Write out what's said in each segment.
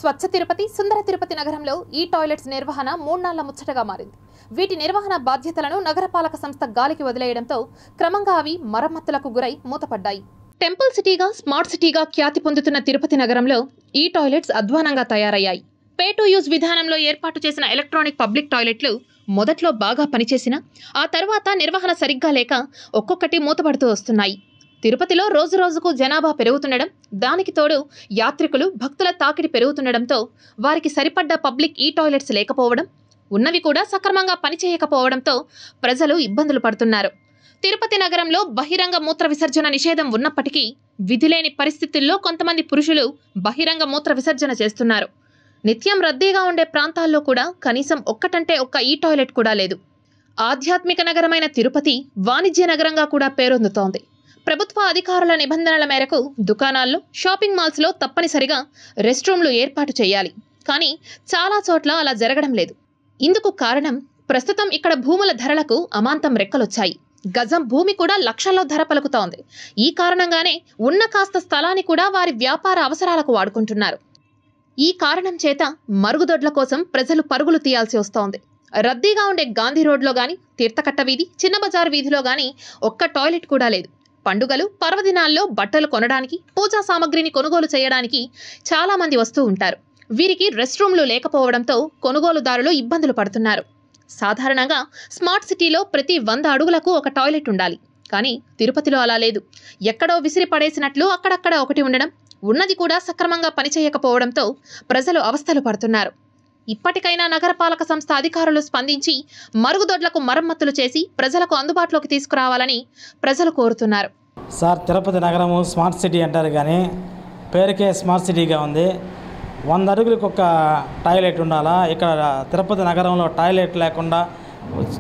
స్వచ్ఛ తిరుపతి సుందర తిరుపతి నగరంలో ఈ టాయిలెట్స్ నిర్వహణ 3 నాళ్ల ముచ్చటగా మారింది. వీటి నిర్వహణ బాధ్యతలను నగరపాలక సంస్థ గాలికి వదిలేయడంతో క్రమంగా అవి మరమ్మతులకు గురై మూతపడ్డాయి. టెంపుల్ సిటీగా స్మార్ట్ సిటీగా ఖ్యాతి పొందుతున్న తిరుపతి నగరంలో ఈ టాయిలెట్స్ అధ్వానంగా తయారయ్యాయి. పే టు యూజ్ విధానంలో ఏర్పాటు చేసిన ఎలక్ట్రానిక్ పబ్లిక్ టాయిలెట్లు మొదట్లో బాగా పనిచేసినా ఆ తర్వాత నిర్వహణ సరిగ్గా లేక ఒక్కొక్కటి మూతపడుతూ వస్తున్నాయి. తిరుపతిలో రోజురోజుకు జనాభా పెరుగుతుండడం, దానికి తోడు యాత్రికులు భక్తుల తాకిడి పెరుగుతుండడంతో వారికి సరిపడ్డ పబ్లిక్ ఈ టాయిలెట్స్ లేకపోవడం, ఉన్నవి కూడా సక్రమంగా పనిచేయకపోవడంతో ప్రజలు ఇబ్బందులు పడుతున్నారు. తిరుపతి నగరంలో బహిరంగ మూత్ర విసర్జన నిషేధం ఉన్నప్పటికీ విధిలేని పరిస్థితుల్లో కొంతమంది పురుషులు బహిరంగ మూత్ర విసర్జన చేస్తున్నారు. నిత్యం రద్దీగా ఉండే ప్రాంతాల్లో కూడా కనీసం ఒక్కటంటే ఒక్క ఈ టాయిలెట్ కూడా లేదు. ఆధ్యాత్మిక నగరమైన తిరుపతి వాణిజ్య నగరంగా కూడా పేరొందుతోంది. ప్రభుత్వ అధికారుల నిబంధనల మేరకు దుకాణాల్లో, షాపింగ్ మాల్స్లో తప్పనిసరిగా రెస్ట్ రూమ్లు ఏర్పాటు చేయాలి. కానీ చాలా చోట్ల అలా జరగడం లేదు. ఇందుకు కారణం ప్రస్తుతం ఇక్కడ భూముల ధరలకు అమాంతం రెక్కలొచ్చాయి. గజం భూమి కూడా లక్షల్లో ధర పలుకుతోంది. ఈ కారణంగానే ఉన్న కాస్త స్థలాన్ని కూడా వారి వ్యాపార అవసరాలకు వాడుకుంటున్నారు. ఈ కారణం చేత మరుగుదొడ్ల కోసం ప్రజలు పరుగులు తీయాల్సి వస్తోంది. రద్దీగా ఉండే గాంధీ రోడ్లో గాని, తీర్థకట్ట వీధి, చిన్న బజార్ వీధిలో గాని ఒక్క టాయిలెట్ కూడా లేదు. పండుగలు, పర్వదినాల్లో బట్టలు కొనడానికి, పూజా సామగ్రిని కొనుగోలు చేయడానికి చాలా మంది వస్తూ ఉంటారు. వీరికి రెస్ట్ రూమ్లు లేకపోవడంతో కొనుగోలుదారులు ఇబ్బందులు పడుతున్నారు. సాధారణంగా స్మార్ట్ సిటీలో ప్రతి 100 అడుగులకు ఒక టాయిలెట్ ఉండాలి. కానీ తిరుపతిలో అలా లేదు. ఎక్కడో విసిరి పడేసినట్లు అక్కడక్కడ ఒకటి ఉండడం, ఉన్నది కూడా సక్రమంగా పనిచేయకపోవడంతో ప్రజలు అవస్థలు పడుతున్నారు. ఇప్పటికైనా నగరపాలక సంస్థ అధికారులు స్పందించి మరుగుదొడ్లకు మరమ్మతులు చేసి ప్రజలకు అందుబాటులోకి తీసుకురావాలని ప్రజలు కోరుతున్నారు. సార్, తిరుపతి నగరము స్మార్ట్ సిటీ అంటారు కానీ పేరుకే స్మార్ట్ సిటీగా ఉంది. 100 అడుగులకు ఒక టాయిలెట్ ఉండాలా? ఇక్కడ తిరుపతి నగరంలో టాయిలెట్ లేకుండా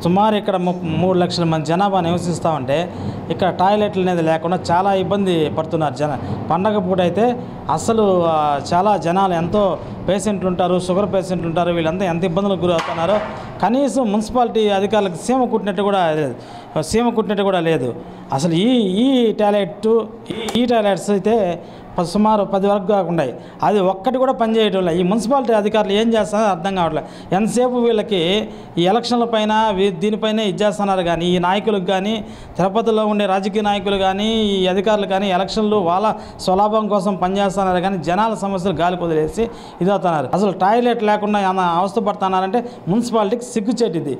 సుమారు ఇక్కడ 3 లక్షల మంది జనాభా నివసిస్తూ ఉంటే ఇక్కడ టాయిలెట్లు అనేది లేకుండా చాలా ఇబ్బంది పడుతున్నారు పండగ పూట అయితే అసలు చాలా జనాలు ఎంతో పేషెంట్లు ఉంటారు, షుగర్ పేషెంట్లు ఉంటారు. వీళ్ళంతా ఎంత ఇబ్బందులకు గురవుతున్నారో కనీసం మున్సిపాలిటీ అధికారులకు సీమ కుట్టినట్టు కూడా లేదు. అసలు ఈ టాయిలెట్స్ అయితే సుమారు 10 వరకు కాకుండా అది ఒక్కటి కూడా పనిచేయటం లేదు. ఈ మున్సిపాలిటీ అధికారులు ఏం చేస్తారో అర్థం కావట్లేదు. ఎంతసేపు వీళ్ళకి ఈ ఎలక్షన్ల పైన దీనిపైన ఇచ్చేస్తున్నారు. కానీ ఈ నాయకులకు కానీ, తిరుపతిలో ఉండే రాజకీయ నాయకులు కానీ, ఈ అధికారులు కానీ ఎలక్షన్లు వాళ్ళ స్వలాభం కోసం పనిచేస్తున్నారు. కానీ జనాల సమస్యలు గాలి వదిలేసి ఇదవుతున్నారు. అసలు టాయిలెట్ లేకుండా ఏమైనా అవస్థ పడుతున్నారంటే మున్సిపాలిటీకి సిగ్గుచేటిది.